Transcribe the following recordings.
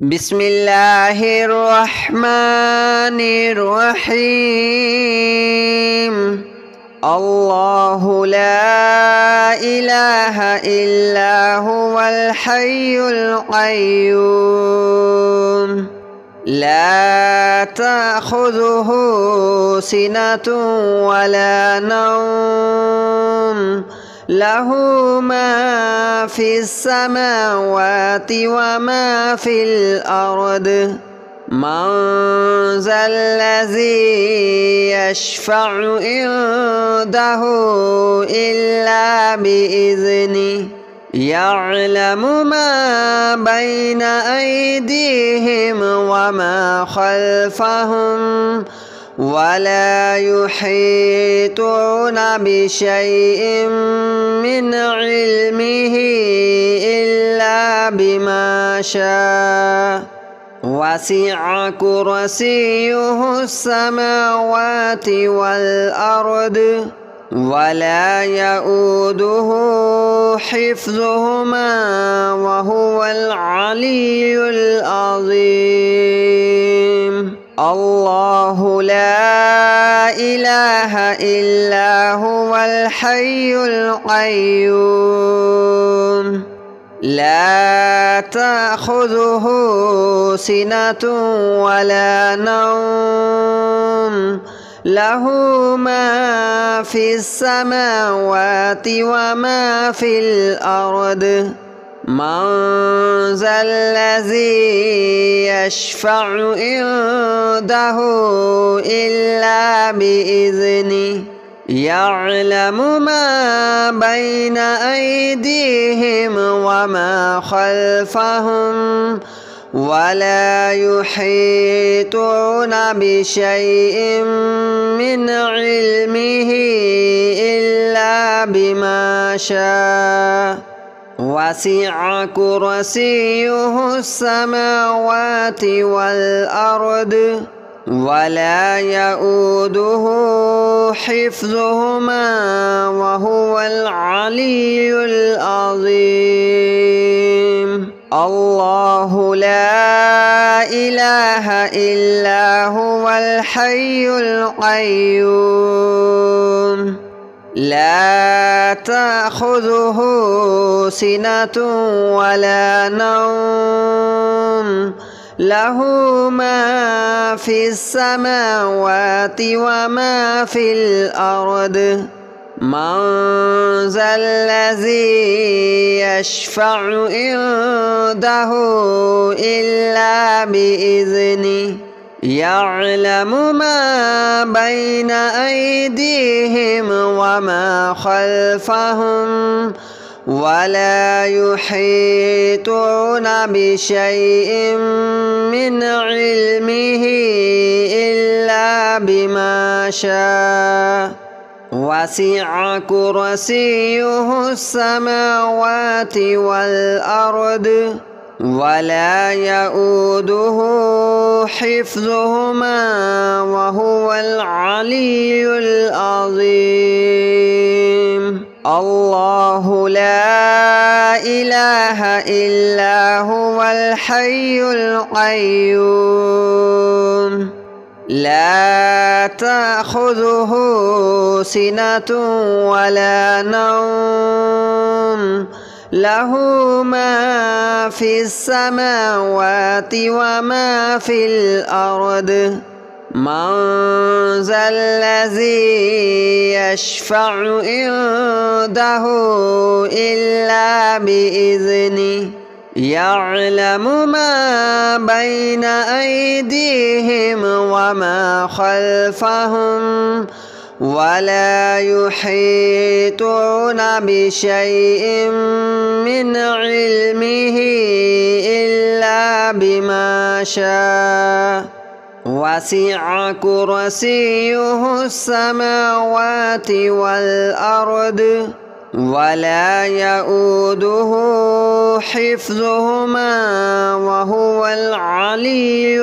بسم الله الرحمن الرحيم. الله لا إله إلا هو الحي القيوم لا تأخذه سنة ولا نوم له ما في السماوات وما في الأرض من ذا الذي يشفع عنده إلا بإذنه يعلم ما بين أيديهم وما خلفهم ولا يحيطون بشيء من علمه إلا بما شاء وسع كرسيه السماوات والأرض ولا يؤوده حفظهما وهو العلي العظيم. الله لا إله إلا هو الحي القيوم لا تأخذه سنة ولا نوم له ما في السماوات وما في الأرض من ذا الذي يشفع عنده إلا بإذنه يعلم ما بين أيديهم وما خلفهم ولا يحيطون بشيء من علمه إلا بما شاء وسع كرسيه السماوات والأرض ولا يؤوده حفظهما وهو العلي العظيم. الله لا إله إلا هو الحي القيوم لا تأخذه سنة ولا نوم له ما في السماوات وما في الأرض من ذا الذي يشفع عنده إلا بإذنه يعلم ما بين أيديهم وما خلفهم ولا يحيطون بشيء من علمه إلا بما شاء وسع كرسيه السماوات والأرض ولا يؤوده حفظهما وهو العلي العظيم. الله لا إله إلا هو الحي القيوم لا تأخذه سنة ولا نوم له ما في السماوات وما في الأرض من ذا الذي يشفع عنده إلا بإذنه يعلم ما بين أيديهم وما خلفهم ولا يحيطون بشيء من علمه إلا بما شاء وسع كرسيه السماوات والأرض ولا يؤوده حفظهما وهو العلي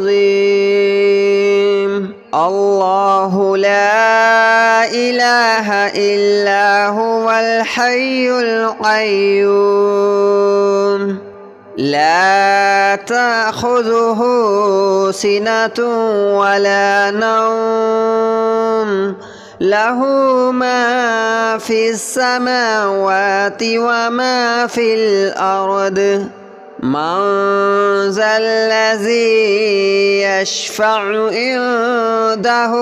العظيم. الله لا إله إلا هو الحي القيوم لا تأخذه سنة ولا نوم له ما في السماوات وما في الأرض من ذا الذي يشفع عنده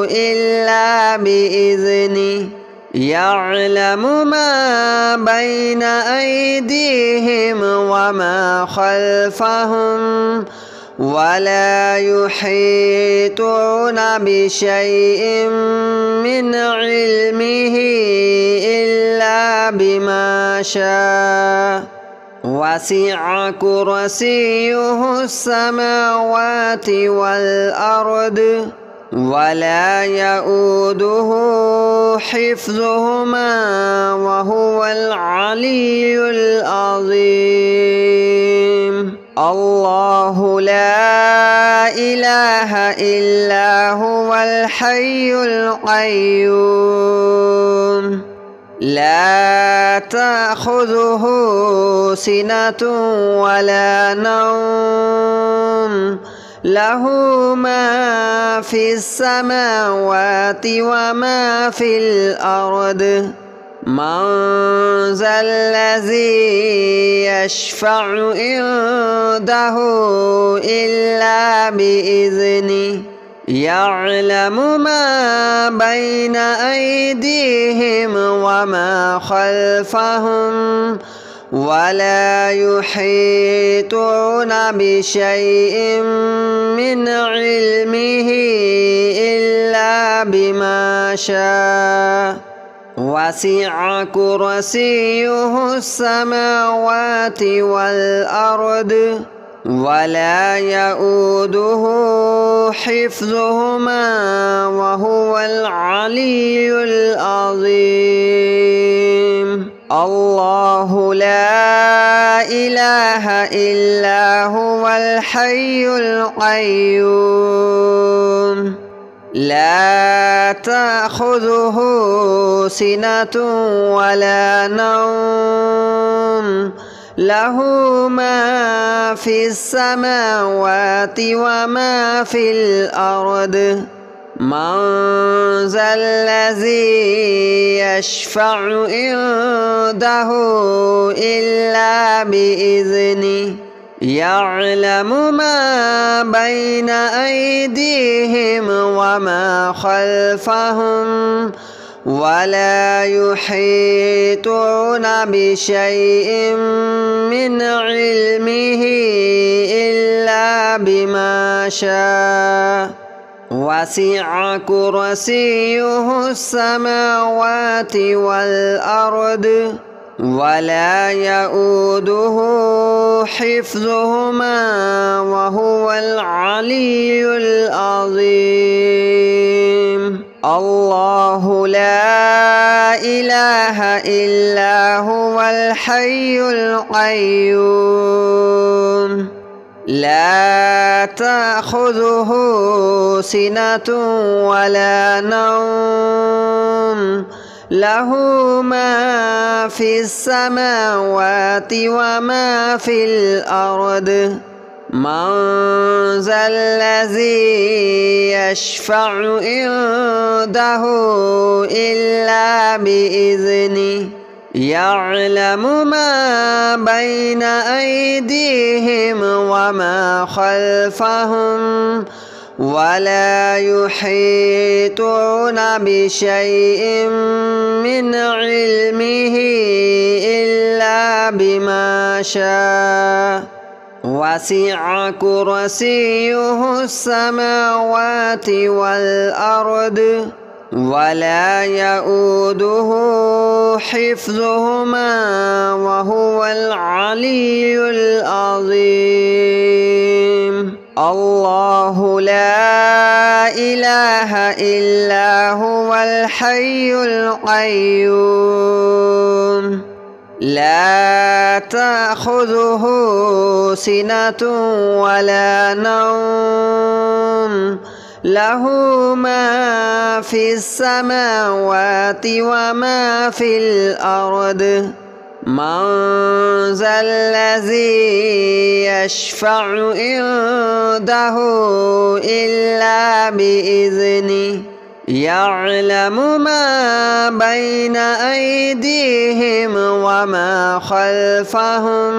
إلا بإذنه يعلم ما بين أيديهم وما خلفهم ولا يحيطون بشيء من علمه إلا بما شاء وسع كرسيه السماوات والأرض ولا يؤوده حفظهما وهو العلي العظيم الله لا إله إلا هو الحي القيوم لا تأخذه سنة ولا نوم له ما في السماوات وما في الأرض من ذا الذي يشفع عنده إلا بإذنه يعلم ما بين أيديهم وما خلفهم ولا يحيطون بشيء من علمه إلا بما شاء وسع كرسيه السماوات والأرض ولا يؤوده حفظهما وهو العلي العظيم الله لا إله إلا هو الحي القيوم لا تأخذه سنة ولا نوم له ما في السماوات وما في الأرض من ذا الذي يشفع عنده إلا بإذنه يعلم ما بين أيديهم وما خلفهم ولا يحيطون بشيء من علمه إلا بما شاء وسع كرسيه السماوات والأرض ولا يؤوده حفظهما وهو العلي العظيم الله لا إله إلا هو الحي القيوم لا تأخذه سنة ولا نوم له ما في السماوات وما في الأرض من ذا الذي يشفع عنده إلا بإذنه يعلم ما بين أيديهم وما خلفهم ولا يحيطون بشيء من علمه إلا بما شاء وسع كرسيه السماوات والأرض ولا يؤوده حفظهما وهو العلي العظيم الله لا إله إلا هو الحي القيوم لا تأخذه سنة ولا نوم له ما في السماوات وما في الأرض من ذا الذي يشفع عنده إلا بإذنه يعلم ما بين أيديهم وما خلفهم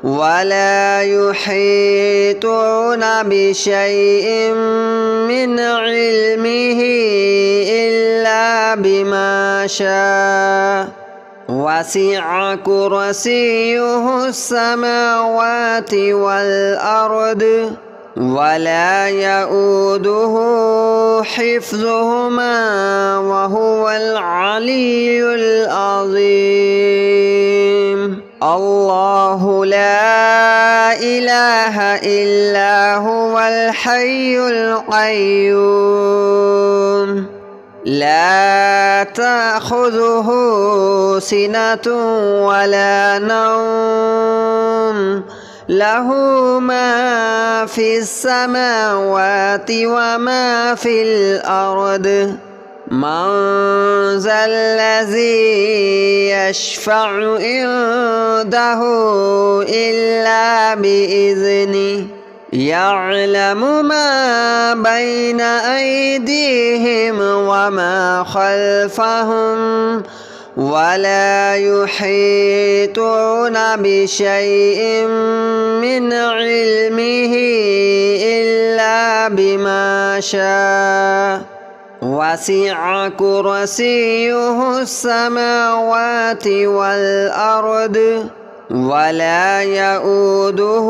ولا يحيطون بشيء من علمه إلا بما شاء وسع كرسيه السماوات والأرض ولا يؤوده حفظهما وهو العلي العظيم الله لا إله إلا هو الحي القيوم لا تأخذه سنة ولا نوم له ما في السماوات وما في الأرض من ذا الذي يشفع عنده إلا بإذنه يعلم ما بين أيديهم وما خلفهم ولا يحيطون بشيء من علمه إلا بما شاء وسع كرسيه السماوات والأرض ولا يؤوده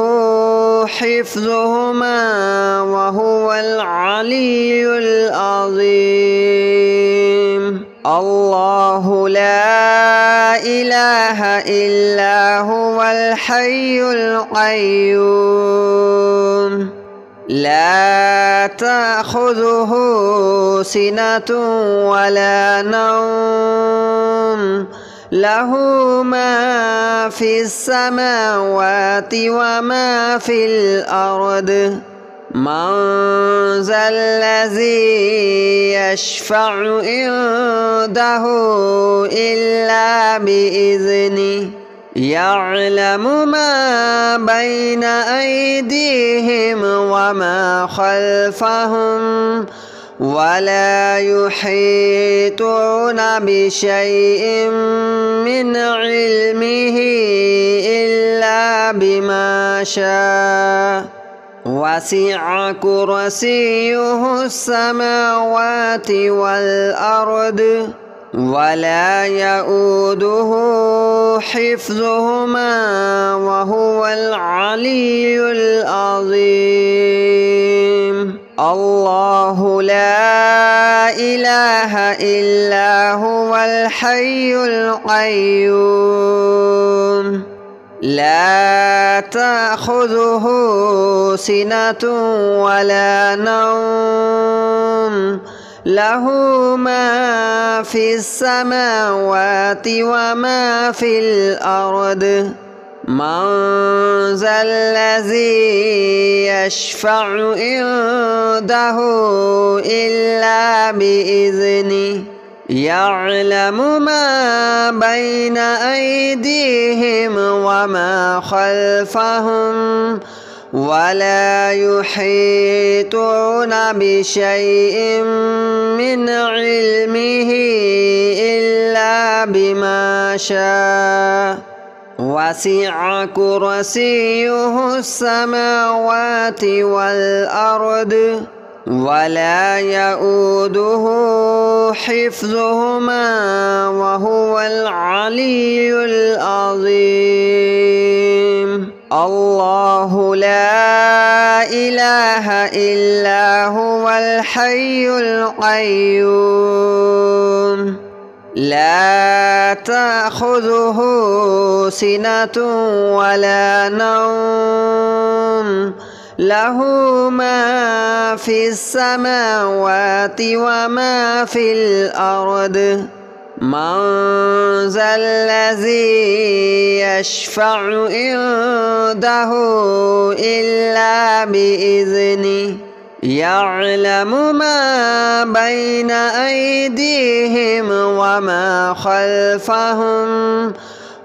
حفظهما وهو العلي العظيم الله لا إله إلا هو الحي القيوم لا تأخذه سنة ولا نوم له ما في السماوات وما في الأرض من ذا الذي يشفع عنده إلا بإذنه يعلم ما بين أيديهم وما خلفهم ولا يحيطون بشيء من علمه إلا بما شاء وسع كرسيه السماوات والأرض ولا يؤوده حفظهما وهو العلي العظيم الله لا إله إلا هو الحي القيوم لا تأخذه سنة ولا نوم له ما في السماوات وما في الأرض من ذا الذي يشفع عنده إلا بإذنه يعلم ما بين أيديهم وما خلفهم ولا يحيطون بشيء من علمه إلا بما شاء وسع كرسيه السماوات والأرض ولا يؤوده حفظهما وهو العلي العظيم الله لا إله إلا هو الحي القيوم لا تأخذه سنة ولا نوم له ما في السماوات وما في الأرض من ذا الذي يشفع عنده إلا بإذنه يعلم ما بين أيديهم وما خلفهم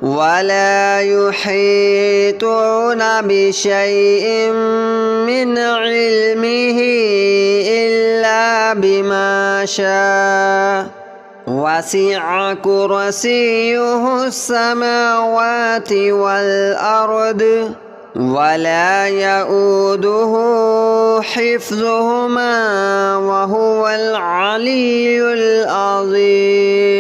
ولا يحيطون بشيء من علمه إلا بما شاء وسع كرسيه السماوات والأرض ولا يؤوده حفظهما وهو العلي العظيم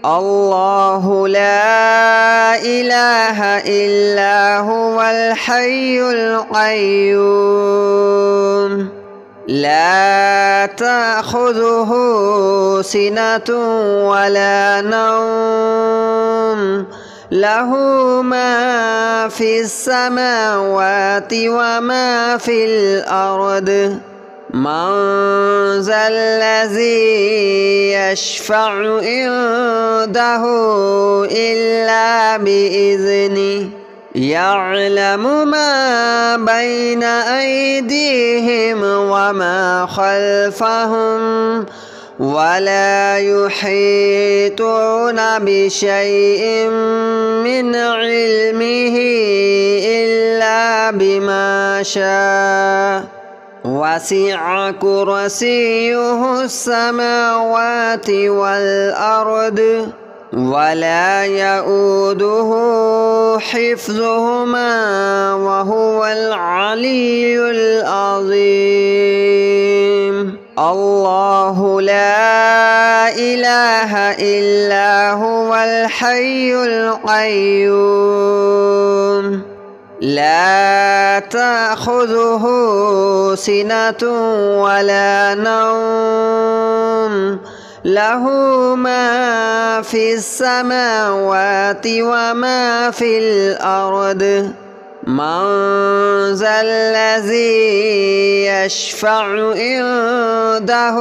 الله لا إله إلا هو الحي القيوم لا تأخذه سنة ولا نوم له ما في السماوات وما في الأرض من ذا الذي يشفع عنده إلا بإذنه يعلم ما بين أيديهم وما خلفهم ولا يحيطون بشيء من علمه إلا بما شاء وسع كرسيه السماوات والأرض ولا يؤوده حفظهما وهو العلي العظيم الله لا إله إلا هو الحي القيوم لا تأخذه سنة ولا نوم له ما في السماوات وما في الأرض من ذا الذي يشفع عنده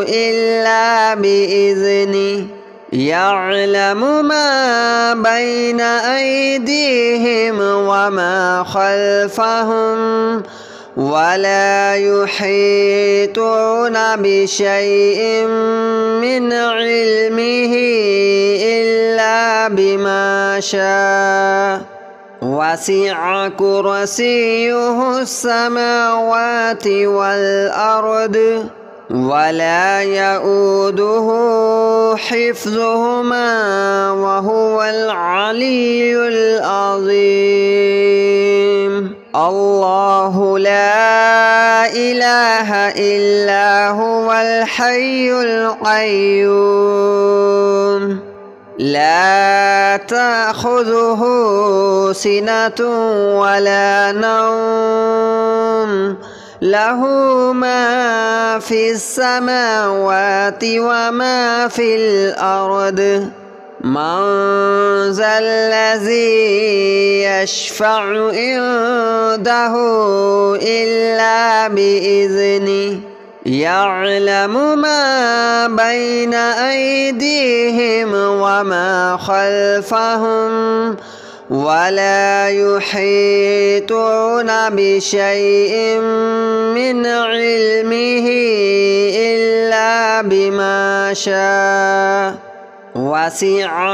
إلا بإذنه يعلم ما بين أيديهم وما خلفهم ولا يحيطون بشيء من علمه إلا بما شاء وسع كرسيه السماوات والأرض ولا يؤوده حفظهما وهو العلي العظيم الله لا إله إلا هو الحي القيوم لا تأخذه سنة ولا نوم له ما في السماوات وما في الأرض من ذا الذي يشفع عنده إلا بإذنه يعلم ما بين أيديهم وما خلفهم ولا يحيطون بشيء من علمه إلا بما شاء وسع